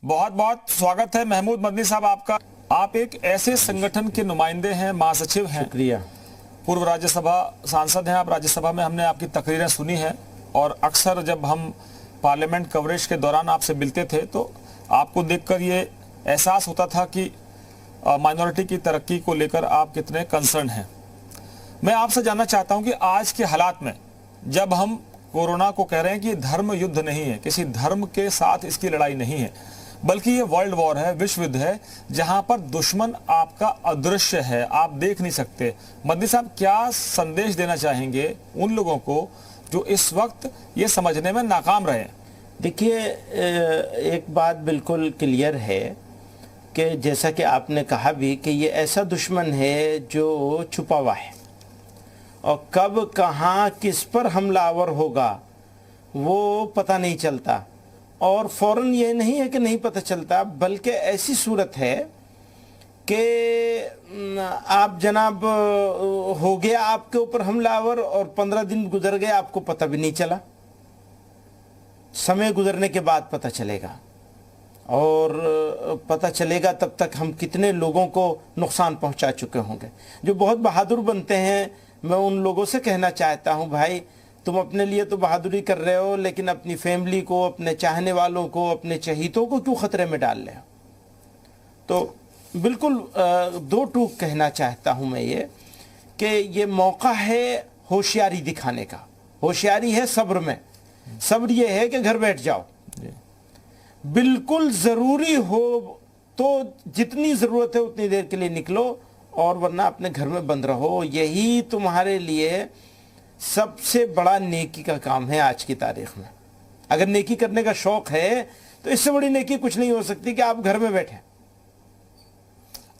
बहुत बहुत स्वागत है महमूद मदनी साहब आपका। आप एक ऐसे संगठन के नुमाइंदे हैं, महासचिव हैं, शुक्रिया। पूर्व राज्यसभा सांसद हैं आप। राज्यसभा में हमने आपकी तकरीरें सुनी हैं और अक्सर जब हम पार्लियामेंट कवरेज के दौरान आपसे मिलते थे तो आपको देखकर ये एहसास होता था कि माइनॉरिटी की तरक्की को लेकर आप कितने कंसर्न हैं। मैं आपसे जानना चाहता हूं कि आज के हालात में जब हम कोरोना को कह रहे हैं कि धर्म युद्ध नहीं है, किसी धर्म के साथ इसकी लड़ाई नहीं है, बल्कि ये वर्ल्ड वॉर है, विश्व युद्ध है, जहां पर दुश्मन आपका अदृश्य है, आप देख नहीं सकते। मदनी साहब, क्या संदेश देना चाहेंगे उन लोगों को जो इस वक्त ये समझने में नाकाम रहे हैं? देखिए, एक बात बिल्कुल क्लियर है कि जैसा कि आपने कहा भी कि ये ऐसा दुश्मन है जो छुपा हुआ है और कब कहाँ किस पर हमलावर होगा वो पता नहीं चलता। और फौरन ये नहीं है कि नहीं पता चलता, बल्कि ऐसी सूरत है कि आप जनाब हो गया आपके ऊपर हमलावर और 15 दिन गुजर गए, आपको पता भी नहीं चला। समय गुजरने के बाद पता चलेगा और पता चलेगा तब तक हम कितने लोगों को नुकसान पहुंचा चुके होंगे। जो बहुत बहादुर बनते हैं, मैं उन लोगों से कहना चाहता हूं, भाई तुम अपने लिए तो बहादुरी कर रहे हो, लेकिन अपनी फैमिली को, अपने चाहने वालों को, अपने चहीतों को क्यों खतरे में डाल रहे हो? तो बिल्कुल दो टूक कहना चाहता हूं मैं ये कि ये मौका है होशियारी दिखाने का। होशियारी है सब्र में। सब्र ये है कि घर बैठ जाओ, बिल्कुल ज़रूरी हो तो जितनी ज़रूरत है उतनी देर के लिए निकलो, और वरना अपने घर में बंद रहो। यही तुम्हारे लिए सबसे बड़ा नेकी का काम है आज की तारीख में। अगर नेकी करने का शौक है तो इससे बड़ी नेकी कुछ नहीं हो सकती कि आप घर में बैठे।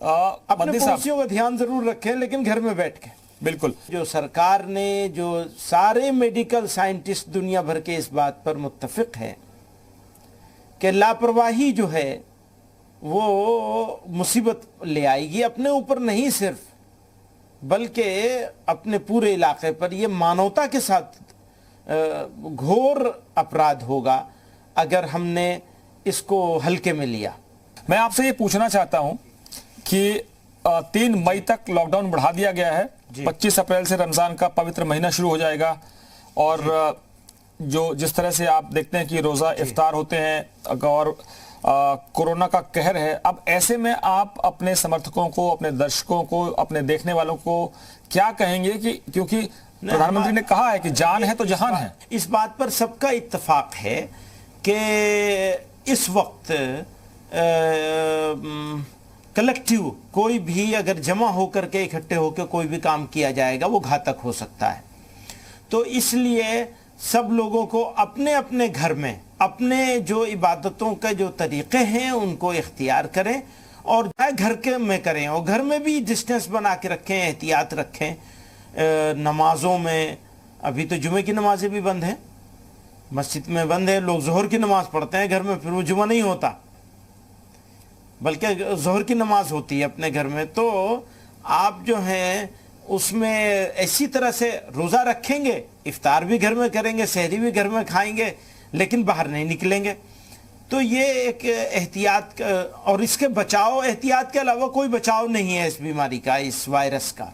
अपने पड़ोसियों का ध्यान जरूर रखें, लेकिन घर में बैठ के। बिल्कुल। जो सरकार ने, जो सारे मेडिकल साइंटिस्ट दुनिया भर के इस बात पर मुत्तफिक है कि लापरवाही जो है वो मुसीबत ले आएगी, अपने ऊपर नहीं सिर्फ बल्कि अपने पूरे इलाके पर। ये मानवता के साथ घोर अपराध होगा अगर हमने इसको हल्के में लिया। मैं आपसे ये पूछना चाहता हूं कि 3 मई तक लॉकडाउन बढ़ा दिया गया है। 25 अप्रैल से रमजान का पवित्र महीना शुरू हो जाएगा और जो जिस तरह से आप देखते हैं कि रोजा इफ्तार होते हैं और कोरोना का कहर है, अब ऐसे में आप अपने समर्थकों को, अपने दर्शकों को, अपने देखने वालों को क्या कहेंगे कि क्योंकि प्रधानमंत्री ने कहा है कि जान है तो जहान है। इस बात पर सबका इत्तेफाक है कि इस वक्त कलेक्टिव कोई भी अगर जमा होकर के, इकट्ठे होकर कोई भी काम किया जाएगा वो घातक हो सकता है। तो इसलिए सब लोगों को अपने अपने घर में अपने जो इबादतों के जो तरीक़े हैं उनको इख्तियार करें और घर के में करें, और घर में भी डिस्टेंस बना के रखें, एहतियात रखें। नमाज़ों में अभी तो जुमे की नमाज़ें भी बंद हैं, मस्जिद में बंद है, लोग ज़ोहर की नमाज़ पढ़ते हैं घर में, फिर वो जुमा नहीं होता बल्कि ज़ोहर की नमाज़ होती है अपने घर में। तो आप जो हैं उसमें ऐसी तरह से रोज़ा रखेंगे, इफ्तार भी घर में करेंगे, सहरी भी घर में खाएंगे, लेकिन बाहर नहीं निकलेंगे। तो ये एक एहतियात, और इसके बचाव, एहतियात के अलावा कोई बचाव नहीं है इस बीमारी का, इस वायरस का।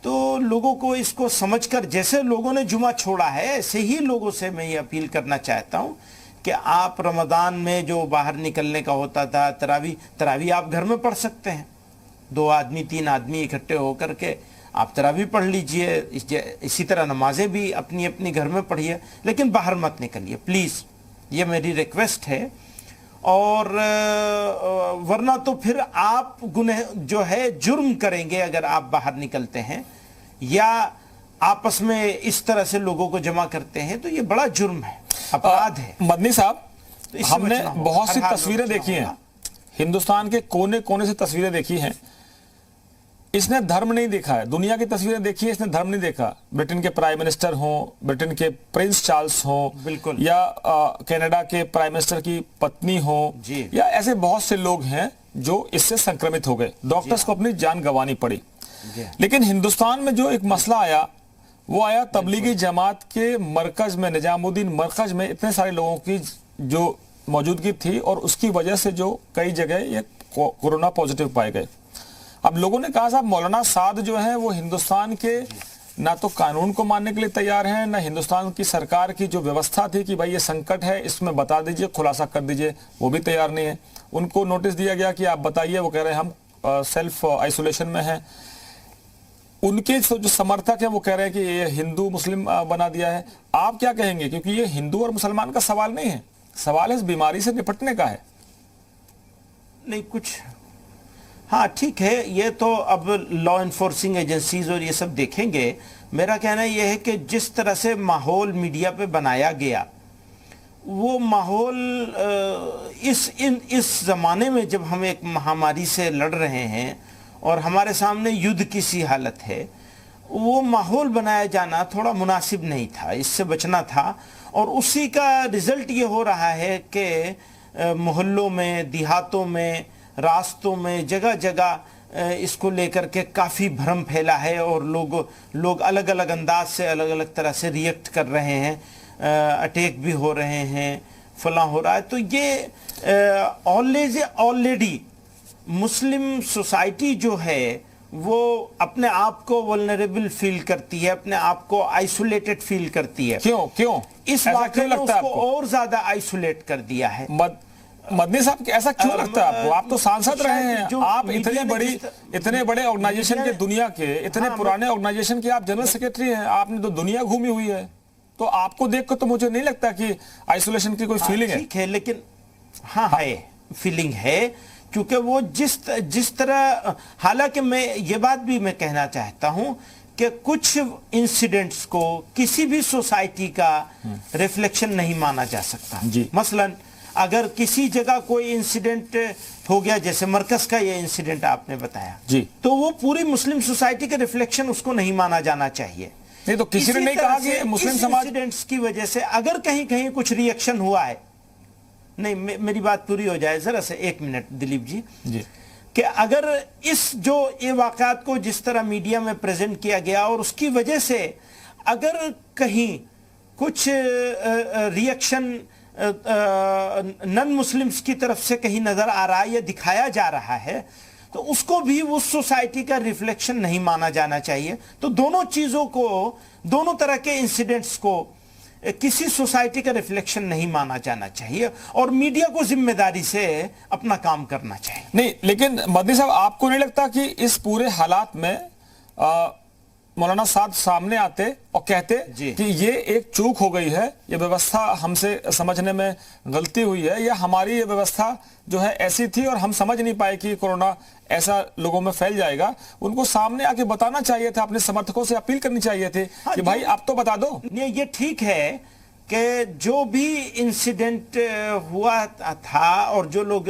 तो लोगों को इसको समझकर, जैसे लोगों ने जुमा छोड़ा है ऐसे ही लोगों से मैं ये अपील करना चाहता हूँ कि आप रमज़ान में जो बाहर निकलने का होता था, तरावी आप घर में पढ़ सकते हैं। 2 आदमी 3 आदमी इकट्ठे होकर के आप तरावी पढ़ लीजिए। इसी तरह नमाजें भी अपनी अपनी घर में पढ़िए, लेकिन बाहर मत निकलिए प्लीज़, ये मेरी रिक्वेस्ट है। और वरना तो फिर आप गुनह जो है जुर्म करेंगे अगर आप बाहर निकलते हैं या आपस में इस तरह से लोगों को जमा करते हैं, तो ये बड़ा जुर्म है, अपराध है। मदनी साहब, तो हमने बहुत सी तस्वीरें देखी हैं, हिंदुस्तान के कोने कोने से तस्वीरें देखी हैं। इसने धर्म नहीं देखा है। दुनिया की तस्वीरें देखी है, इसने धर्म नहीं देखा। ब्रिटेन के प्राइम मिनिस्टर हों, ब्रिटेन के प्रिंस चार्ल्स हों, बिल्कुल, या कनाडा के प्राइम मिनिस्टर की पत्नी हो, या ऐसे बहुत से लोग हैं जो इससे संक्रमित हो गए। डॉक्टर्स को अपनी जान गंवानी पड़ी। लेकिन हिंदुस्तान में जो एक मसला आया वो आया तबलीगी जमात के मरकज में, निजामुद्दीन मरकज में इतने सारे लोगों की जो मौजूदगी थी और उसकी वजह से जो कई जगह ये कोरोना पॉजिटिव पाए गए। अब लोगों ने कहा साहब मौलाना साद जो है वो हिंदुस्तान के ना तो कानून को मानने के लिए तैयार हैं, ना हिंदुस्तान की सरकार की जो व्यवस्था थी कि भाई ये संकट है इसमें बता दीजिए, खुलासा कर दीजिए, वो भी तैयार नहीं है। उनको नोटिस दिया गया कि आप बताइए, वो कह रहे हैं हम सेल्फ आइसोलेशन में हैं। उनके जो समर्थक है वो कह रहे हैं कि ये हिंदू मुस्लिम बना दिया है। आप क्या कहेंगे, क्योंकि ये हिंदू और मुसलमान का सवाल नहीं है, सवाल है इस बीमारी से निपटने का है। नहीं कुछ, हाँ ठीक है, ये तो अब लॉ इन्फोर्सिंग एजेंसीज और ये सब देखेंगे। मेरा कहना यह है कि जिस तरह से माहौल मीडिया पे बनाया गया, वो माहौल इस जमाने में जब हम एक महामारी से लड़ रहे हैं और हमारे सामने युद्ध की सी हालत है, वो माहौल बनाया जाना थोड़ा मुनासिब नहीं था, इससे बचना था। और उसी का रिजल्ट ये हो रहा है कि मोहल्लों में, देहातों में, रास्तों में, जगह जगह इसको लेकर के काफ़ी भ्रम फैला है और लोग अलग अलग अंदाज से, अलग अलग तरह से रिएक्ट कर रहे हैं, अटैक भी हो रहे हैं, फला हो रहा है। तो ये ऑलरेडी मुस्लिम सोसाइटी जो है वो अपने आप को वल्नरेबल फील करती है, अपने आप को आइसोलेटेड फील करती है। क्यों इस वाक़े ने उसको और ज्यादा आइसोलेट कर दिया है। मदनी साहब ऐसा क्यों लगता है आपको? आप तो सांसद रहे हैं, आप इतने बड़े ऑर्गेनाइजेशन के, दुनिया के इतने पुराने ऑर्गेनाइजेशन के आप जनरल सेक्रेटरी हैं, आपने तो दुनिया घूमी हुई है, तो आपको देखकर तो मुझे नहीं लगता कि आइसोलेशन की कोई फीलिंग है। ठीक है, लेकिन हाँ है, फीलिंग है, क्योंकि वो जिस तरह, हालांकि मैं ये बात भी मैं कहना चाहता हूं कि कुछ इंसिडेंट्स को किसी भी सोसाइटी का रिफ्लेक्शन नहीं माना जा सकता। मसलन अगर किसी जगह कोई इंसिडेंट हो गया, जैसे मरकज का ये इंसिडेंट आपने बताया जी, तो वो पूरी मुस्लिम सोसाइटी का रिफ्लेक्शन उसको नहीं माना जाना चाहिए। नहीं तो किसी ने नहीं कहा कि मुस्लिम समाज इंसिडेंट्स की वजह से अगर कहीं कहीं कुछ रिएक्शन हुआ है, नहीं मेरी बात पूरी हो जाए जरा से, एक मिनट दिलीप जी, कि अगर इस जो ये वाकयात को जिस तरह मीडिया में प्रेजेंट किया गया और उसकी वजह से अगर कहीं कुछ रिएक्शन नॉन मुस्लिम्स की तरफ से कहीं नजर आ रहा है या दिखाया जा रहा है, तो उसको भी उस सोसाइटी का रिफ्लेक्शन नहीं माना जाना चाहिए। तो दोनों चीजों को, दोनों तरह के इंसिडेंट्स को किसी सोसाइटी का रिफ्लेक्शन नहीं माना जाना चाहिए और मीडिया को जिम्मेदारी से अपना काम करना चाहिए। नहीं, लेकिन मदनी साहब आपको नहीं लगता कि इस पूरे हालात में मौलाना साद सामने आते और कहते कि ये एक चूक हो गई है, ये व्यवस्था हमसे समझने में गलती हुई है, या हमारी ये व्यवस्था जो है ऐसी थी और हम समझ नहीं पाए कि कोरोना ऐसा लोगों में फैल जाएगा, उनको सामने आके बताना चाहिए था, अपने समर्थकों से अपील करनी चाहिए थी कि भाई आप तो बता दो। ये ठीक है कि जो भी इंसिडेंट हुआ था और जो लोग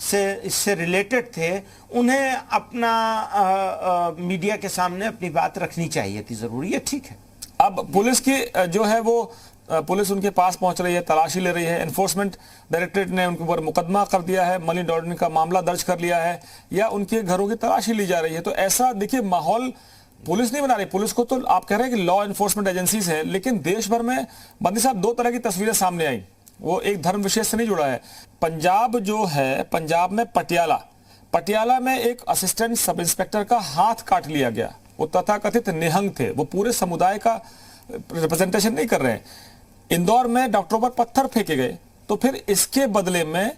से इससे रिलेटेड थे उन्हें अपना मीडिया के सामने अपनी बात रखनी चाहिए थी, जरूरी है, ठीक है। अब पुलिस की जो है वो पुलिस उनके पास पहुंच रही है, तलाशी ले रही है, एनफोर्समेंट डायरेक्टरेट ने उनके ऊपर मुकदमा कर दिया है, मनी लॉन्ड्रिंग का मामला दर्ज कर लिया है, या उनके घरों की तलाशी ली जा रही है। तो ऐसा देखिए माहौल पुलिस नहीं बना रही, पुलिस को तो आप कह रहे हैं कि लॉ एनफोर्समेंट एजेंसीज है, लेकिन देश भर में बंदी साहब दो तरह की तस्वीरें सामने आई, वो एक धर्म विशेष से नहीं जुड़ा है। पंजाब जो है, पंजाब में पटियाला में एक असिस्टेंट सब इंस्पेक्टर का हाथ काट लिया गया, वो तथाकथित निहंग थे, वो पूरे समुदाय का रिप्रेजेंटेशन नहीं कर रहे हैं। इंदौर में डॉक्टरों पर पत्थर फेंके गए, तो फिर इसके बदले में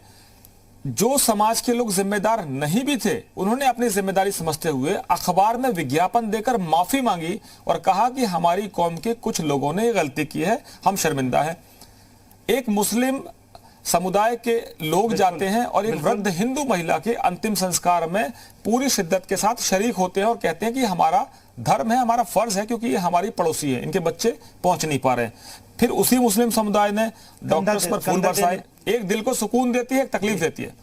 जो समाज के लोग जिम्मेदार नहीं भी थे, उन्होंने अपनी जिम्मेदारी समझते हुए अखबार में विज्ञापन देकर माफी मांगी और कहा कि हमारी कौम के कुछ लोगों ने गलती की है, हम शर्मिंदा हैं। एक मुस्लिम समुदाय के लोग जाते हैं और एक वृद्ध हिंदू महिला के अंतिम संस्कार में पूरी शिद्दत के साथ शरीक होते हैं और कहते हैं कि हमारा धर्म है, हमारा फर्ज है, क्योंकि ये हमारी पड़ोसी है, इनके बच्चे पहुंच नहीं पा रहे। फिर उसी मुस्लिम समुदाय ने डॉक्टर्स पर फूल बरसाए। एक दिल को सुकून देती है, एक तकलीफ देती है।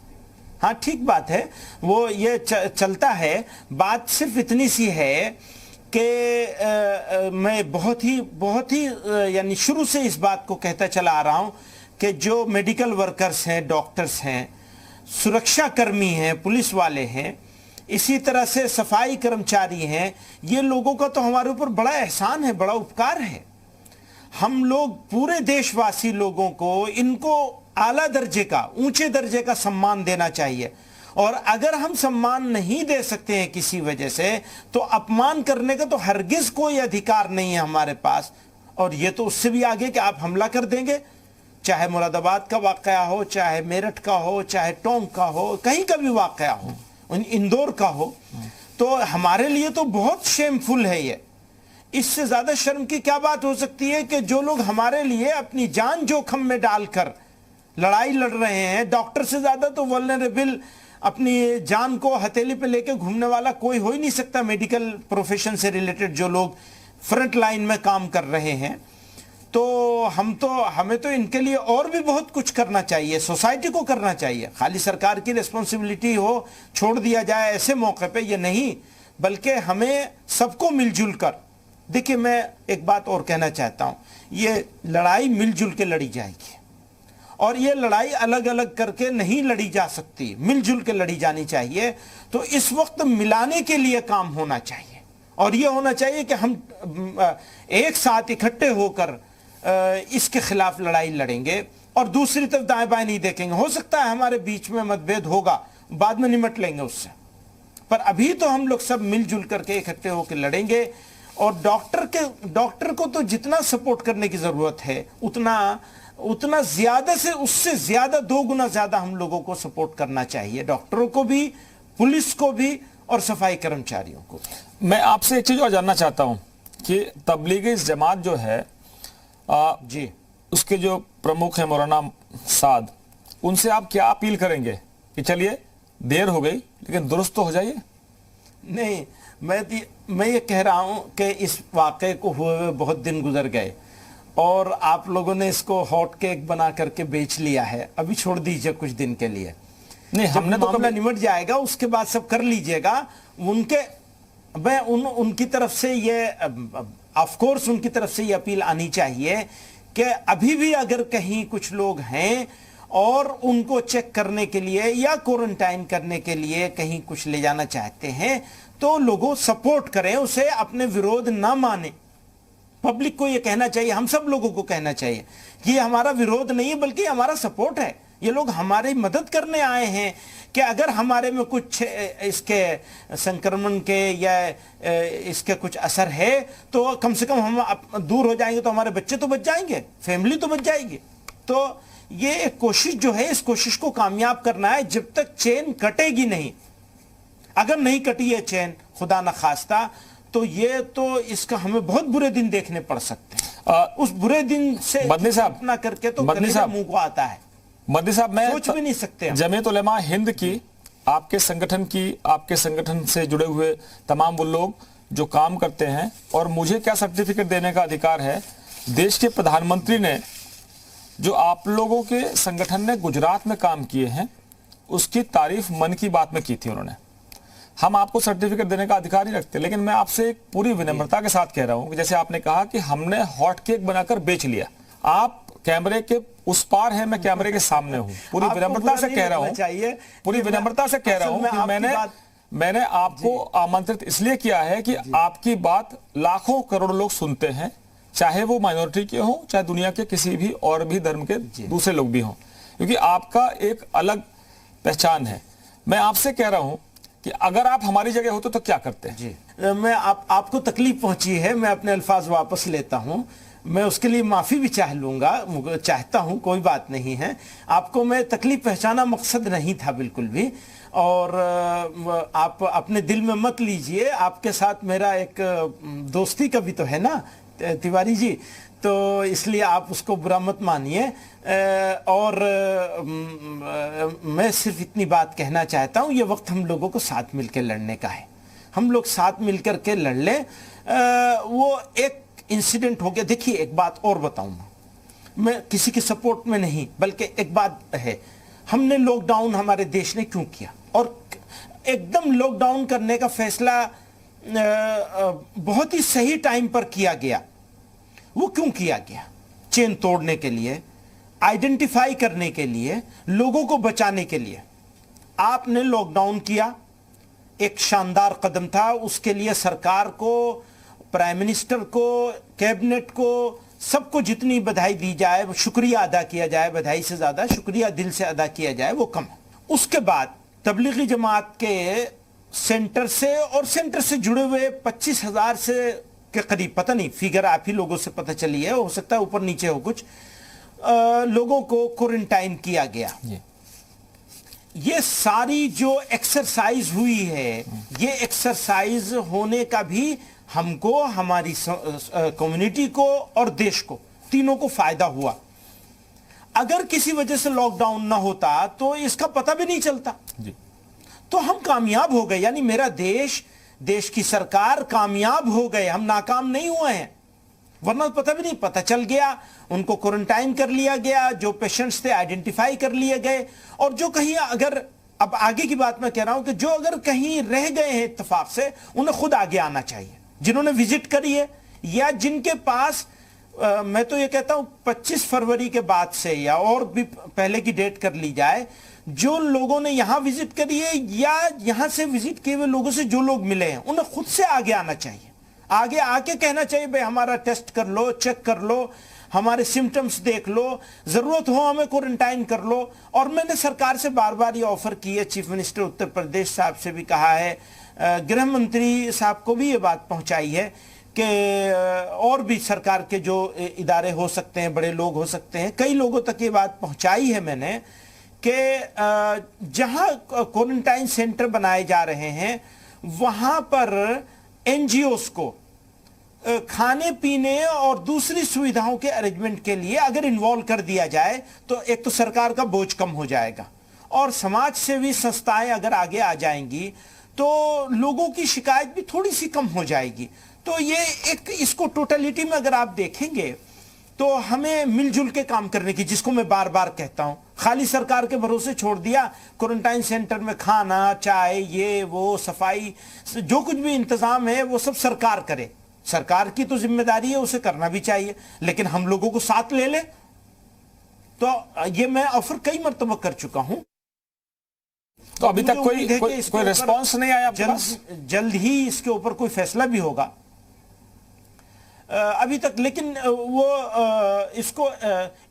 हाँ ठीक बात है, वो ये चलता है। बात सिर्फ इतनी सी है कि मैं बहुत ही यानी शुरू से इस बात को कहता चला आ रहा हूं कि जो मेडिकल वर्कर्स हैं, डॉक्टर्स हैं, सुरक्षा कर्मी हैं, पुलिस वाले हैं, इसी तरह से सफाई कर्मचारी हैं, ये लोगों का तो हमारे ऊपर बड़ा एहसान है, बड़ा उपकार है। हम लोग पूरे देशवासी लोगों को इनको आला दर्जे का, ऊंचे दर्जे का सम्मान देना चाहिए। और अगर हम सम्मान नहीं दे सकते हैं किसी वजह से, तो अपमान करने का तो हरगिज कोई अधिकार नहीं है हमारे पास। और ये तो उससे भी आगे कि आप हमला कर देंगे, चाहे मुरादाबाद का वाकया हो, चाहे मेरठ का हो, चाहे टोंक का हो, कहीं का भी वाकया हो, इंदौर का हो, तो हमारे लिए तो बहुत शेमफुल है ये। इससे ज्यादा शर्म की क्या बात हो सकती है कि जो लोग हमारे लिए अपनी जान जोखिम में डालकर लड़ाई लड़ रहे हैं, डॉक्टर से ज्यादा तो वल्नरेबल अपनी जान को हथेली पे लेके घूमने वाला कोई हो ही नहीं सकता, मेडिकल प्रोफेशन से रिलेटेड जो लोग फ्रंट लाइन में काम कर रहे हैं। तो हमें तो इनके लिए और भी बहुत कुछ करना चाहिए, सोसाइटी को करना चाहिए। खाली सरकार की रिस्पॉन्सिबिलिटी हो, छोड़ दिया जाए ऐसे मौके पे, ये नहीं, बल्कि हमें सबको मिलजुल कर। देखिए, मैं एक बात और कहना चाहता हूं, ये लड़ाई मिलजुल के लड़ी जाएगी, और ये लड़ाई अलग अलग करके नहीं लड़ी जा सकती, मिलजुल के लड़ी जानी चाहिए। तो इस वक्त मिलाने के लिए काम होना चाहिए, और ये होना चाहिए कि हम एक साथ इकट्ठे होकर इसके खिलाफ लड़ाई लड़ेंगे, और दूसरी तरफ दाएं बाएं नहीं देखेंगे। हो सकता है हमारे बीच में मतभेद होगा, बाद में निमट लेंगे उससे, पर अभी तो हम लोग सब मिलजुल करके इकट्ठे होकर लड़ेंगे। और डॉक्टर को तो जितना सपोर्ट करने की जरूरत है, उतना ज्यादा से उससे ज्यादा 2 गुना ज्यादा हम लोगों को सपोर्ट करना चाहिए, डॉक्टरों को भी, पुलिस को भी, और सफाई कर्मचारियों को भी। मैं आपसे एक चीज और जानना चाहता हूं कि तबलीगी जमात जो है जी, उसके जो प्रमुख है मौलाना साद, उनसे आप क्या अपील करेंगे कि चलिए देर हो गई लेकिन दुरुस्त तो हो जाइए? नहीं, मैं ये कह रहा हूं कि इस वाकये को हुए बहुत दिन गुजर गए, और आप लोगों ने इसको हॉट केक बना करके बेच लिया है। अभी छोड़ दीजिए कुछ दिन के लिए, नहीं, हमने तो मामला निमट जाएगा उसके बाद सब कर लीजिएगा। उनकी तरफ से ये, ऑफ कोर्स उनकी तरफ से ये अपील आनी चाहिए कि अभी भी अगर कहीं कुछ लोग हैं और उनको चेक करने के लिए या क्वारंटाइन करने के लिए कहीं कुछ ले जाना चाहते हैं, तो लोगों सपोर्ट करें, उसे अपने विरोध ना माने। पब्लिक को यह कहना चाहिए, हम सब लोगों को कहना चाहिए कि ये हमारा विरोध नहीं है बल्कि हमारा सपोर्ट है। ये लोग हमारी मदद करने आए हैं कि अगर हमारे में कुछ इसके संक्रमण के या इसके कुछ असर है, तो कम से कम हम दूर हो जाएंगे तो हमारे बच्चे तो बच जाएंगे, फैमिली तो बच जाएगी। तो ये एक कोशिश जो है, इस कोशिश को कामयाब करना है। जब तक चेन कटेगी नहीं, अगर नहीं कटी है चेन, खुदा न खास्ता, तो ये तो इसका हमें बहुत बुरे दिन देखने पड़ सकते हैं। उस बुरे दिन से मदनी साहब अपना करके तो मुंह को आता है। मदनी साहब, मैं सोच भी नहीं सकते। जमीयत उलेमा हिंद की, आपके संगठन से जुड़े हुए तमाम वो लोग जो काम करते हैं, और मुझे क्या सर्टिफिकेट देने का अधिकार है, देश के प्रधानमंत्री ने जो आप लोगों के संगठन ने गुजरात में काम किए हैं उसकी तारीफ मन की बात में की थी उन्होंने। हम आपको सर्टिफिकेट देने का अधिकार नहीं रखते, लेकिन मैं आपसे एक पूरी विनम्रता के साथ कह रहा हूं कि जैसे आपने कहा कि हमने हॉट केक बनाकर बेच लिया, आप कैमरे के उस पार है, मैं कैमरे के सामने हूं। पूरी विनम्रता से कह रहा हूं, पूरी विनम्रता से कह रहा हूं कि मैंने आपको आमंत्रित इसलिए किया है कि आपकी बात लाखों करोड़ों लोग सुनते हैं, चाहे वो माइनॉरिटी के हों, चाहे दुनिया के किसी भी और भी धर्म के दूसरे लोग भी हों, क्योंकि आपका एक अलग पहचान है। मैं आपसे कह रहा हूं कि अगर आप हमारी जगह होते तो क्या करते हैं? जी, मैं आपको तकलीफ पहुंची है, मैं अपने अल्फाज वापस लेता हूं, मैं उसके लिए माफी भी चाहता हूं, कोई बात नहीं है। आपको मैं तकलीफ पहचाना मकसद नहीं था बिल्कुल भी, और आप अपने दिल में मत लीजिए। आपके साथ मेरा एक दोस्ती का भी तो है ना तिवारी जी, तो इसलिए आप उसको बुरा मत मानिए। और मैं सिर्फ इतनी बात कहना चाहता हूं, ये वक्त हम लोगों को साथ मिलकर लड़ने का है। हम लोग साथ मिलकर के लड़ लें। वो एक इंसिडेंट हो गया। देखिए, एक बात और बताऊंगा, मैं किसी के सपोर्ट में नहीं, बल्कि एक बात है, हमने लॉकडाउन हमारे देश ने क्यों किया, और एकदम लॉकडाउन करने का फैसला बहुत ही सही टाइम पर किया गया। वो क्यों किया गया? चेन तोड़ने के लिए, आइडेंटिफाई करने के लिए, लोगों को बचाने के लिए आपने लॉकडाउन किया। एक शानदार कदम था। उसके लिए सरकार को, प्राइम मिनिस्टर को, कैबिनेट को, सबको जितनी बधाई दी जाए, वो शुक्रिया अदा किया जाए, बधाई से ज्यादा शुक्रिया दिल से अदा किया जाए, वो कम है। उसके बाद तबलीगी जमात के सेंटर से और सेंटर से जुड़े हुए 25,000 से के करीब, पता नहीं फिगर आप ही लोगों से पता चली है, हो सकता है ऊपर नीचे हो कुछ, लोगों को क्वारंटाइन किया गया। ये सारी जो एक्सरसाइज हुई है, ये एक्सरसाइज होने का भी हमको, हमारी कम्युनिटी को और देश को, तीनों को फायदा हुआ। अगर किसी वजह से लॉकडाउन ना होता तो इसका पता भी नहीं चलता जी। तो हम कामयाब हो गए, यानी मेरा देश, देश की सरकार कामयाब हो गए, हम नाकाम नहीं हुए हैं। वरना पता भी नहीं, पता चल गया, उनको क्वारंटाइन कर लिया गया, जो पेशेंट्स थे आइडेंटिफाई कर लिए गए, और जो कहीं अगर, अब आगे की बात मैं कह रहा हूं कि जो अगर कहीं रह गए हैं इत्तेफाक से, उन्हें खुद आगे आना चाहिए, जिन्होंने विजिट करी है या जिनके पास मैं तो ये कहता हूं 25 फरवरी के बाद से या और भी पहले की डेट कर ली जाए, जो लोगों ने यहां विजिट करी है या यहां से विजिट किए हुए लोगों से जो लोग मिले हैं, उन्हें खुद से आगे आना चाहिए। आगे आके कहना चाहिए भाई हमारा टेस्ट कर लो, चेक कर लो, हमारे सिम्टम्स देख लो, जरूरत हो हमें क्वारंटाइन कर लो। और मैंने सरकार से बार बार ये ऑफर की है, चीफ मिनिस्टर उत्तर प्रदेश साहब से भी कहा है, गृह मंत्री साहब को भी ये बात पहुंचाई है कि और भी सरकार के जो इदारे हो सकते हैं, बड़े लोग हो सकते हैं, कई लोगों तक ये बात पहुंचाई है मैंने कि जहां क्वारंटाइन सेंटर बनाए जा रहे हैं वहां पर एनजीओस को खाने पीने और दूसरी सुविधाओं के अरेंजमेंट के लिए अगर इन्वॉल्व कर दिया जाए तो एक तो सरकार का बोझ कम हो जाएगा, और समाज सेवी संस्थाएं अगर आगे आ जाएंगी तो लोगों की शिकायत भी थोड़ी सी कम हो जाएगी। तो ये एक, इसको टोटलिटी में अगर आप देखेंगे तो हमें मिलजुल के काम करने की, जिसको मैं बार बार कहता हूं, खाली सरकार के भरोसे छोड़ दिया, क्वारंटाइन सेंटर में खाना, चाय, ये वो, सफाई, जो कुछ भी इंतजाम है वो सब सरकार करे। सरकार की तो जिम्मेदारी है, उसे करना भी चाहिए, लेकिन हम लोगों को साथ ले ले। तो ये मैं ऑफर कई मरतबा कर चुका हूं। तो अभी तक कोई रिस्पॉन्स नहीं आया आपके पास? जल्द ही इसके ऊपर कोई फैसला भी होगा अभी तक, लेकिन वो इसको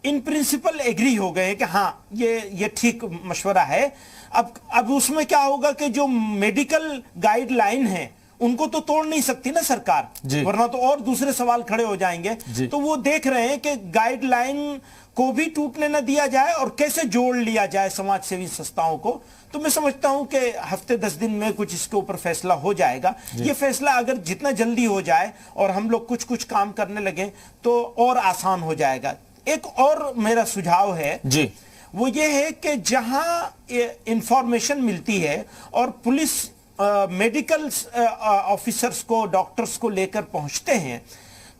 इन प्रिंसिपल एग्री हो गए हैं कि हाँ ये ठीक मशवरा है। अब उसमें क्या होगा कि जो मेडिकल गाइडलाइन है उनको तो तोड़ नहीं सकती ना सरकार, वरना तो और दूसरे सवाल खड़े हो जाएंगे। तो वो देख रहे हैं कि गाइडलाइन को भी टूटने न दिया जाए और कैसे जोड़ लिया जाए समाज सेवी संस्थाओं को। तो मैं समझता हूं कि हफ्ते 10 दिन में कुछ इसके ऊपर फैसला हो जाएगा। ये फैसला अगर जितना जल्दी हो जाए और हम लोग कुछ कुछ काम करने लगे तो और आसान हो जाएगा। एक और मेरा सुझाव है जी, वो ये है कि जहां इंफॉर्मेशन मिलती है और पुलिस मेडिकल ऑफिसर्स को, डॉक्टर्स को लेकर पहुंचते हैं,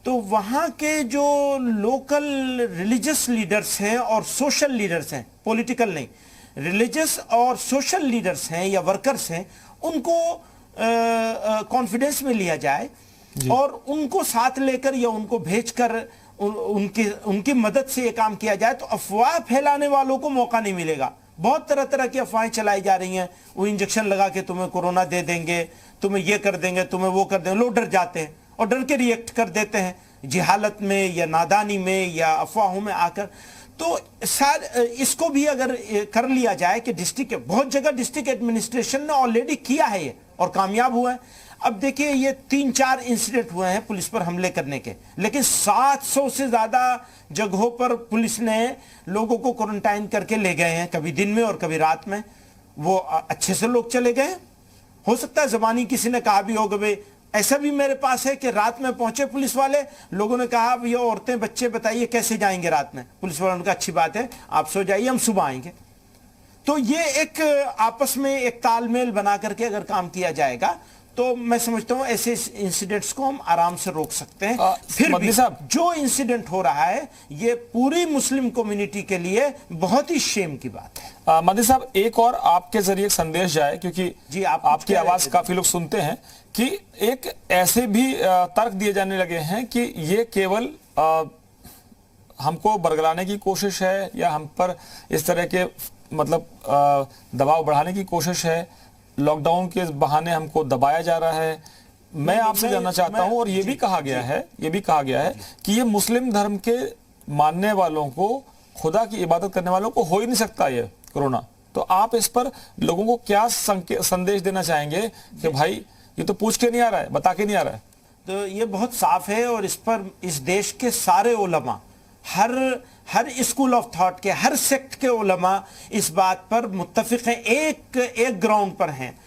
तो वहां के जो लोकल रिलीजियस लीडर्स हैं और सोशल लीडर्स हैं, पॉलिटिकल नहीं, रिलीजियस और सोशल लीडर्स हैं या वर्कर्स हैं, उनको कॉन्फिडेंस में लिया जाए और उनको साथ लेकर या उनको भेजकर उनकी मदद से ये काम किया जाए, तो अफवाह फैलाने वालों को मौका नहीं मिलेगा। बहुत तरह तरह की अफवाहें चलाई जा रही हैं, वो इंजेक्शन लगा के तुम्हें कोरोना दे देंगे, तुम्हें ये कर देंगे, तुम्हें वो कर देंगे। लोग डर जाते हैं और डर के रिएक्ट कर देते हैं, जिहालत में या नादानी में या अफवाहों में आकर। तो इसको भी अगर कर लिया जाए कि डिस्ट्रिक्ट, बहुत जगह डिस्ट्रिक्ट एडमिनिस्ट्रेशन ने ऑलरेडी किया है ये और कामयाब हुआ है। अब देखिए ये 3-4 इंसिडेंट हुए हैं पुलिस पर हमले करने के, लेकिन 700 से ज्यादा जगहों पर पुलिस ने लोगों को क्वारंटाइन करके ले गए हैं, कभी दिन में और कभी रात में। वो अच्छे से लोग चले गए। हो सकता है जबानी किसी ने कहा भी होगा, भाई ऐसा भी मेरे पास है कि रात में पहुंचे पुलिस वाले, लोगों ने कहा ये औरतें बच्चे बताइए कैसे जाएंगे रात में। पुलिस वालों ने कहा अच्छी बात है, आप सो जाइए, हम सुबह आएंगे। तो ये एक आपस में एक तालमेल बना करके अगर काम किया जाएगा तो मैं समझता हूं ऐसे इंसिडेंट्स को हम आराम से रोक सकते हैं। फिर भी जो इंसिडेंट हो रहा है ये पूरी मुस्लिम कम्युनिटी के लिए बहुत ही शेम की बात है। मदनी साहब, एक और आपके जरिए संदेश जाए, क्योंकि जी आपकी आवाज काफी लोग सुनते हैं, कि एक ऐसे भी तर्क दिए जाने लगे हैं कि ये केवल हमको बरगलाने की कोशिश है या हम पर इस तरह के मतलब दबाव बढ़ाने की कोशिश है, लॉकडाउन के बहाने हमको दबाया जा रहा है, मैं आपसे जानना चाहता हूं, और ये भी कहा गया है, कि ये मुस्लिम धर्म के मानने वालों को, खुदा की इबादत करने वालों को हो ही नहीं सकता ये कोरोना। तो आप इस पर लोगों को क्या संदेश देना चाहेंगे कि भाई ये तो पूछ के नहीं आ रहा है, बता के नहीं आ रहा है? तो ये बहुत साफ है, और इस पर इस देश के सारे उलमा, हर स्कूल ऑफ थॉट के, हर सेक्ट के उलमा इस बात पर मुत्तफिक हैं, एक ग्राउंड पर हैं,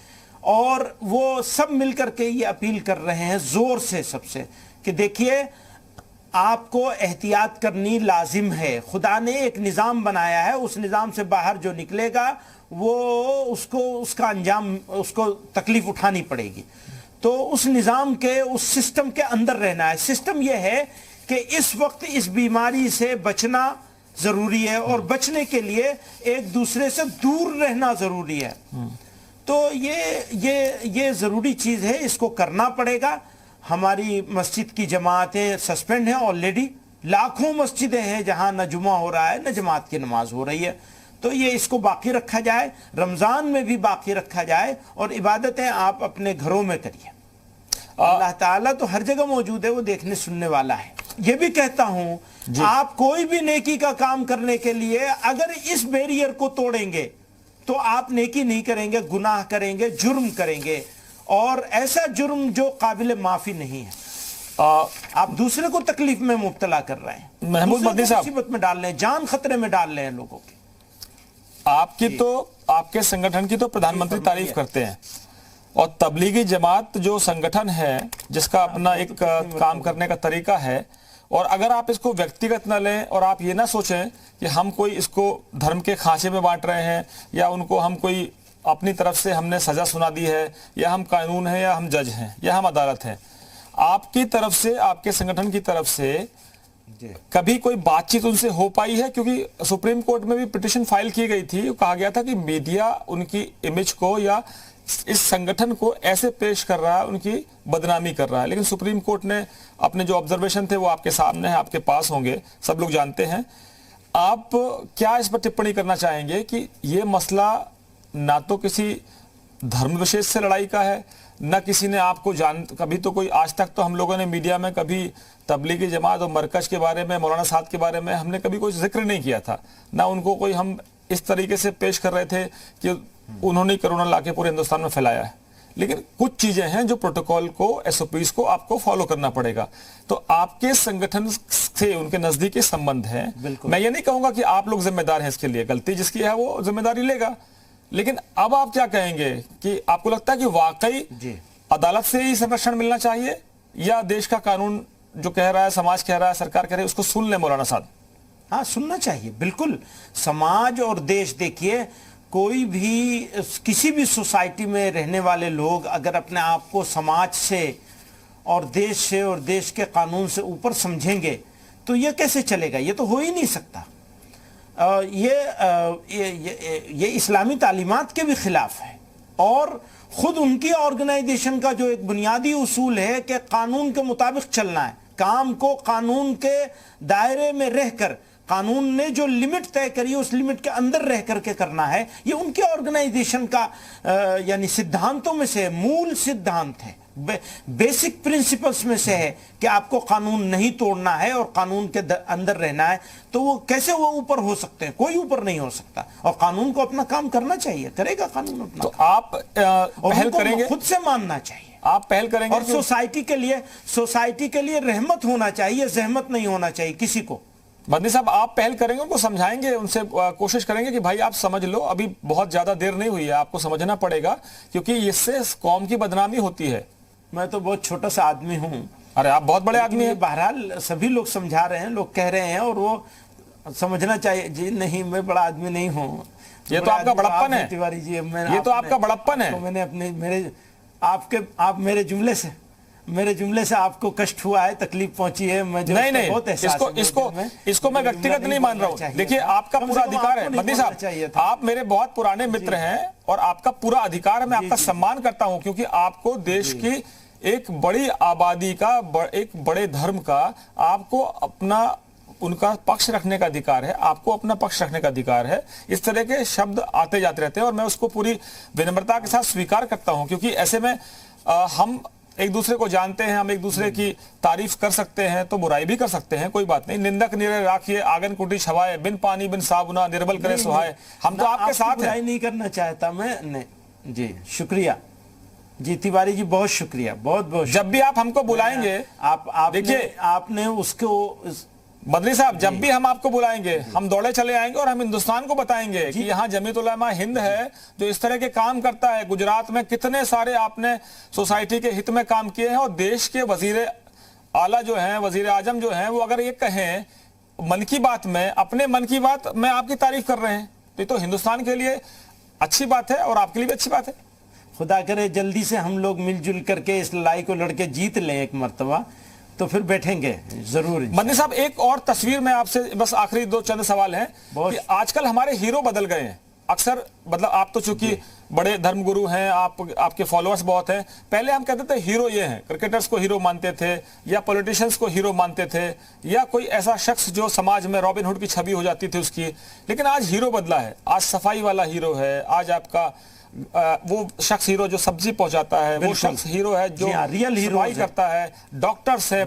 और वो सब मिलकर के ये अपील कर रहे हैं जोर से सबसे कि देखिए, आपको एहतियात करनी लाजिम है। खुदा ने एक निज़ाम बनाया है, उस निज़ाम से बाहर जो निकलेगा वो उसका अंजाम, उसको तकलीफ उठानी पड़ेगी। तो उस निज़ाम के, उस सिस्टम के अंदर रहना है। सिस्टम यह है कि इस वक्त इस बीमारी से बचना ज़रूरी है, और बचने के लिए एक दूसरे से दूर रहना ज़रूरी है। तो ये ज़रूरी चीज़ है, इसको करना पड़ेगा। हमारी मस्जिद की जमातें सस्पेंड हैं ऑलरेडी, लाखों मस्जिदें हैं जहां न जुमा हो रहा है न जमात की नमाज हो रही है। तो ये इसको बाकी रखा जाए, रमज़ान में भी बाकी रखा जाए, और इबादतें आप अपने घरों में करिए। अल्लाह ताला तो हर जगह मौजूद है, वो देखने सुनने वाला है। ये भी कहता हूं, आप कोई भी नेकी का काम करने के लिए अगर इस बैरियर को तोड़ेंगे तो आप नेकी नहीं करेंगे, गुनाह करेंगे, जुर्म करेंगे, और ऐसा जुर्म जो काबिल माफी नहीं है। आप दूसरे को तकलीफ में मुब्तला कर रहे हैं, महमूद मदनी साहब मुसीबत में डाल रहे हैं, जान खतरे में डाल रहे हैं लोगों की। आपकी तो, आपके संगठन की तो प्रधानमंत्री तारीफ करते हैं, और तबलीगी जमात जो संगठन है जिसका अपना एक काम करने का तरीका है, और अगर आप इसको व्यक्तिगत न लें और आप ये ना सोचें कि हम कोई इसको धर्म के खांचे में बांट रहे हैं, या उनको हम कोई अपनी तरफ से हमने सजा सुना दी है, या हम कानून है, या हम जज हैं, या हम अदालत हैं। आपकी तरफ से, आपके संगठन की तरफ से कभी कोई बातचीत उनसे हो पाई है? क्योंकि सुप्रीम कोर्ट में भी पिटीशन फाइल की गई थी, कहा गया था कि मीडिया उनकी इमेज को या इस संगठन को ऐसे पेश कर रहा है, उनकी बदनामी कर रहा है। लेकिन सुप्रीम कोर्ट ने अपने जो ऑब्जर्वेशन थे वो आपके सामने है, आपके पास होंगे, सब लोग जानते हैं। आप क्या इस पर टिप्पणी करना चाहेंगे कि ये मसला ना तो किसी धर्म विशेष से लड़ाई का है, न किसी ने आपको कभी तो कोई, आज तक तो हम लोगों ने मीडिया में कभी तबलीगी जमात और मरकज के बारे में, मौलाना साहब के बारे में हमने कभी कोई जिक्र नहीं किया था, ना उनको कोई हम इस तरीके से पेश कर रहे थे कि उन्होंने कोरोना लाके पूरे हिंदुस्तान में फैलाया है। लेकिन कुछ चीजें हैं जो प्रोटोकॉल को, एसओपीज को आपको फॉलो करना पड़ेगा। तो आपके संगठन से उनके नजदीकी संबंध है। मैं ये नहीं कहूंगा कि आप लोग जिम्मेदार हैं इसके लिए, गलती जिसकी है वो जिम्मेदारी लेगा। लेकिन अब आप क्या कहेंगे कि आपको लगता है कि वाकई अदालत से ही संरक्षण मिलना चाहिए, या देश का कानून जो कह रहा है, समाज कह रहा है, सरकार कह रही है, उसको सुन ले मौलाना साहब? हाँ, सुनना चाहिए बिल्कुल। समाज और देश, देखिए, कोई भी, किसी भी सोसाइटी में रहने वाले लोग अगर अपने आप को समाज से और देश से और देश के कानून से ऊपर समझेंगे तो ये कैसे चलेगा? ये तो हो ही नहीं सकता। ये इस्लामी तालीमात के भी खिलाफ है, और खुद उनकी ऑर्गेनाइजेशन का जो एक बुनियादी उसूल है कि कानून के मुताबिक चलना है, काम को कानून के दायरे में रहकर, कानून ने जो लिमिट तय करी उस लिमिट के अंदर रह करके करना है। ये उनके ऑर्गेनाइजेशन का यानी सिद्धांतों में से, मूल सिद्धांत है, बेसिक प्रिंसिपल्स में से है कि आपको कानून नहीं तोड़ना है और कानून के अंदर रहना है। तो वो कैसे वो ऊपर हो सकते हैं? कोई ऊपर नहीं हो सकता, और कानून को अपना काम करना चाहिए, करेगा कानून अपना। तो आप पहल करेंगे? खुद से मानना चाहिए, आप पहल करेंगे? और सोसाइटी के लिए रहमत होना चाहिए, जहमत नहीं होना चाहिए किसी को। मदनी साहब, आप पहल करेंगे, उनको समझाएंगे, उनसे कोशिश करेंगे कि भाई आप समझ लो, अभी बहुत ज्यादा देर नहीं हुई है, आपको समझना पड़ेगा, क्योंकि इससे कौम की बदनामी होती है। मैं तो बहुत छोटा सा आदमी हूं। अरे आप बहुत बड़े आदमी हैं। बहरहाल सभी लोग समझा रहे हैं, लोग कह रहे हैं, और वो समझना चाहिए। जी नहीं, मैं बड़ा आदमी नहीं हूं। ये तो आपका बड़प्पन है तिवारी जी, ये तो आपका बड़प्पन है। तो मैंने अपने आप मेरे जुमले से आपको कष्ट हुआ है, तकलीफ पहुंची है। मैं नहीं, इसको मैं व्यक्तिगत नहीं मान रहा हूं। देखिए, आपका पूरा अधिकार है मदनी साहब, आप मेरे बहुत पुराने मित्र हैं और आपका पूरा अधिकार है, मैं आपका सम्मान करता हूं, क्योंकि आपको देश की एक बड़ी आबादी का, एक बड़े धर्म का, आपको अपना उनका पक्ष रखने का अधिकार है, आपको अपना पक्ष रखने का अधिकार है। इस तरह के शब्द आते जाते रहते हैं और मैं उसको पूरी विनम्रता के साथ स्वीकार करता हूं, क्योंकि ऐसे में हम एक दूसरे को जानते हैं, हम एक दूसरे की तारीफ कर सकते हैं तो बुराई भी कर सकते हैं, कोई बात नहीं। निंदक निरे राखिए आंगन कुटी छवाए, बिन पानी बिन साबुना निर्बल करे सुहाए। हम तो आपके साथ हैं। बुराई नहीं करना चाहता मैं, नहीं जी, शुक्रिया जी तिवारी जी, बहुत शुक्रिया, बहुत बहुत। जब भी आप हमको बुलाएंगे, आप देखिए आपने उसको बद्री साहब, जब भी हम आपको बुलाएंगे हम दौड़े चले आएंगे और हम हिंदुस्तान को बताएंगे कि यहाँ जमीयत उलमा हिंद है जो इस तरह के काम करता है। गुजरात में कितने सारे आपने सोसाइटी के हित में काम किए हैं, और देश के वजीर आला जो हैं, वजीर आजम जो हैं, वो अगर ये कहें मन की बात में, अपने मन की बात में आपकी तारीफ कर रहे हैं, तो ये तो हिंदुस्तान के लिए अच्छी बात है और आपके लिए भी अच्छी बात है। खुदा करे जल्दी से हम लोग मिलजुल करके इस लड़ाई को लड़के जीत लें एक मर्तबा, तो फिर बैठेंगे जरूर। मदनी साहब, एक और तस्वीर में आपसे बस आखिरी दो चंद सवाल हैं कि आजकल हमारे हीरो बदल गए हैं। अक्सर मतलब आप तो चूंकि बड़े धर्मगुरु हैं, आपके फॉलोअर्स बहुत हैं। पहले हम कहते थे हीरो ये हैं, क्रिकेटर्स को हीरो मानते थे या पॉलिटिशियंस को हीरो मानते थे, या कोई ऐसा शख्स जो समाज में रॉबिन हुड की छवि हो जाती थी उसकी। लेकिन आज हीरो बदला है, आज सफाई वाला हीरो है, आज आपका वो शख्स हीरो जो सब्जी पहुंचाता है, वो शख्स हीरो है जो रियल हीरो करता है, डॉक्टर्स है,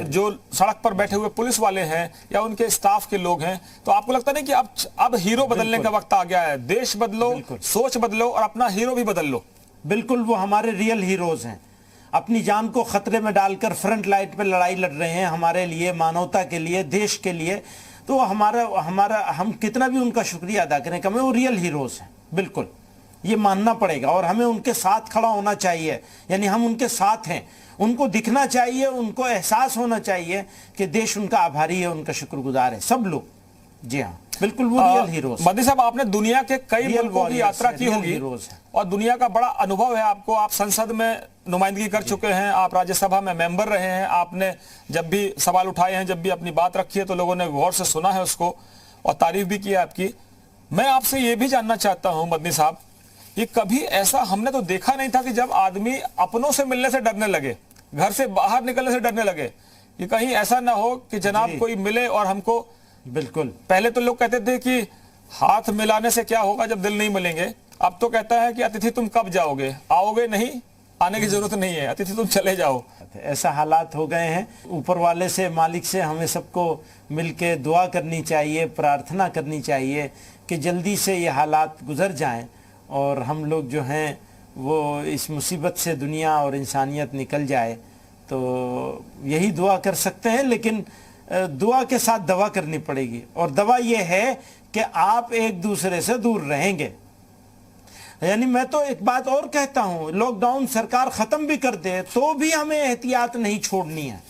जो सड़क पर बैठे हुए पुलिस वाले हैं या उनके स्टाफ के लोग हैं। तो आपको लगता नहीं कि अब हीरो बदलने का वक्त आ गया है? देश बदलो, सोच बदलो और अपना हीरो भी बदल लो। बिल्कुल, वो हमारे रियल हीरोज हैं, अपनी जान को खतरे में डालकर फ्रंट लाइन पे लड़ाई लड़ रहे हैं हमारे लिए, मानवता के लिए, देश के लिए। तो हमारा हम कितना भी उनका शुक्रिया अदा करें कम है, वो रियल हीरोज हैं, बिल्कुल ये मानना पड़ेगा। और हमें उनके साथ खड़ा होना चाहिए, यानी हम उनके साथ हैं, उनको दिखना चाहिए, उनको एहसास होना चाहिए कि देश उनका आभारी है, उनका शुक्रगुजार है, सब लोग। जी हाँ, बिल्कुल वो रियल हीरोज। मदनी साहब, आपने दुनिया के कई मुल्कों की यात्रा की होगी और दुनिया का बड़ा अनुभव है आपको। आप संसद में नुमाइंदगी कर चुके हैं, आप राज्यसभा में मेंबर रहे हैं, आपने जब भी सवाल उठाए हैं, जब भी अपनी बात रखी है तो लोगों ने गौर से सुना है उसको और तारीफ भी की है आपकी। मैं आपसे ये भी जानना चाहता हूं मदनी साहब, ये कभी ऐसा हमने तो देखा नहीं था कि जब आदमी अपनों से मिलने से डरने लगे, घर से बाहर निकलने से डरने लगे, कि कहीं ऐसा ना हो कि जनाब कोई मिले और हमको। बिल्कुल, पहले तो लोग कहते थे कि हाथ मिलाने से क्या होगा जब दिल नहीं मिलेंगे, अब तो कहता है कि अतिथि तुम कब जाओगे, आओगे नहीं, आने की जरूरत नहीं है, अतिथि तुम चले जाओ। ऐसा हालात हो गए हैं। ऊपर वाले से, मालिक से हमें सबको मिलके दुआ करनी चाहिए, प्रार्थना करनी चाहिए कि जल्दी से ये हालात गुजर जाएं और हम लोग जो हैं वो इस मुसीबत से दुनिया और इंसानियत निकल जाए। तो यही दुआ कर सकते हैं, लेकिन दुआ के साथ दवा करनी पड़ेगी, और दवा ये है कि आप एक दूसरे से दूर रहेंगे। यानी मैं तो एक बात और कहता हूं, लॉकडाउन सरकार ख़त्म भी कर दे तो भी हमें एहतियात नहीं छोड़नी है,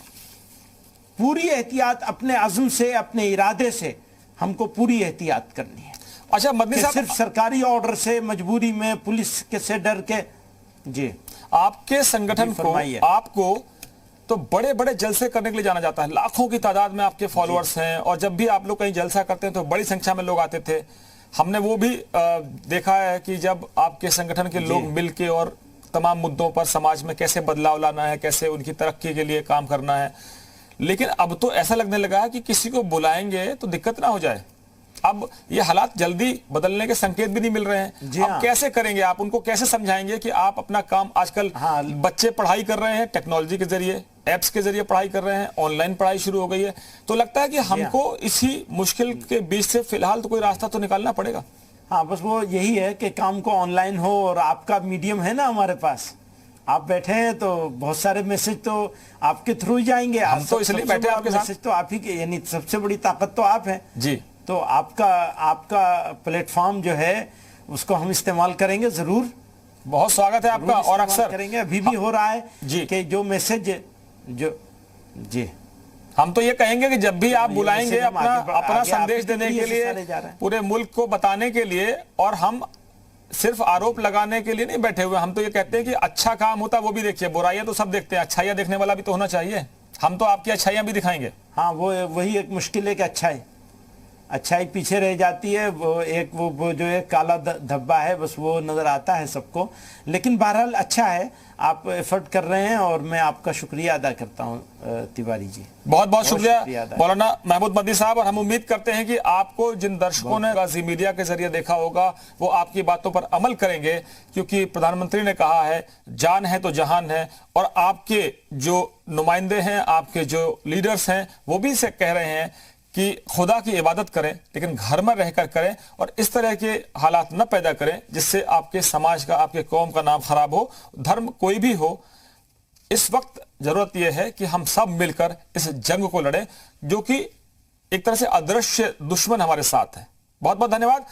पूरी एहतियात, अपने अज़्म से, अपने इरादे से हमको पूरी एहतियात करनी है। अच्छा मदनी साहब, सिर्फ सरकारी ऑर्डर से, मजबूरी में, पुलिस के से डर के। जी, आपके संगठन को, आपको तो बड़े बड़े जलसे करने के लिए जाना जाता है, लाखों की तादाद में आपके फॉलोअर्स हैं, और जब भी आप लोग कहीं जलसा करते हैं तो बड़ी संख्या में लोग आते थे। हमने वो भी देखा है कि जब आपके संगठन के लोग मिलके और तमाम मुद्दों पर समाज में कैसे बदलाव लाना है, कैसे उनकी तरक्की के लिए काम करना है। लेकिन अब तो ऐसा लगने लगा है कि किसी को बुलाएंगे तो दिक्कत ना हो जाए। अब ये हालात जल्दी बदलने के संकेत भी नहीं मिल रहे हैं। आप कैसे करेंगे, आप उनको कैसे समझाएंगे कि आप अपना काम, आजकल बच्चे पढ़ाई कर रहे हैं टेक्नोलॉजी के जरिए, एप्स के जरिए पढ़ाई कर रहे हैं, ऑनलाइन पढ़ाई शुरू हो गई है, तो लगता है कि हमको इसी मुश्किल के बीच से फिलहाल तो कोई रास्ता तो निकालना पड़ेगा। हाँ, बस वो यही है कि काम को ऑनलाइन हो, और आपका मीडियम है ना हमारे पास, आप बैठे हैं तो बहुत सारे मैसेज तो आपके थ्रू ही जाएंगे। हम तो इसलिए बैठे आपके साथ, मैसेज तो आप ही के, यानी सबसे बड़ी ताकत तो आप हैं जी। तो आपका प्लेटफॉर्म जो है उसको हम इस्तेमाल करेंगे जरूर। बहुत स्वागत है आपका, और अक्सर करेंगे, अभी भी हो रहा है जी कि जो मैसेज जो जी, हम तो ये कहेंगे कि जब भी आप बुलाएंगे अपना संदेश देने के लिए, पूरे मुल्क को बताने के लिए, और हम सिर्फ आरोप लगाने के लिए नहीं बैठे हुए। हम तो ये कहते हैं कि अच्छा काम होता है वो भी देखिए, बुराइयां तो सब देखते हैं, अच्छाइयां देखने वाला भी तो होना चाहिए। हम तो आपकी अच्छाइयां भी दिखाएंगे। हाँ, वो वही एक मुश्किल है कि अच्छा है अच्छाई पीछे रह जाती है, वो जो एक काला धब्बा है बस वो नजर आता है सबको। लेकिन बहरहाल अच्छा है, आप एफर्ट कर रहे हैं और मैं आपका शुक्रिया अदा करता हूं तिवारी जी। बहुत बहुत शुक्रिया मौलाना महमूद मदनी साहब। और हम उम्मीद करते हैं कि आपको जिन दर्शकों ने जी मीडिया के जरिए देखा होगा वो आपकी बातों पर अमल करेंगे, क्योंकि प्रधानमंत्री ने कहा है जान है तो जहान है। और आपके जो नुमाइंदे हैं, आपके जो लीडर्स हैं, वो भी इसे कह रहे हैं कि खुदा की इबादत करें लेकिन घर में रहकर करें और इस तरह के हालात न पैदा करें जिससे आपके समाज का, आपके कौम का नाम खराब हो। धर्म कोई भी हो, इस वक्त जरूरत यह है कि हम सब मिलकर इस जंग को लड़ें जो कि एक तरह से अदृश्य दुश्मन हमारे साथ है। बहुत बहुत धन्यवाद।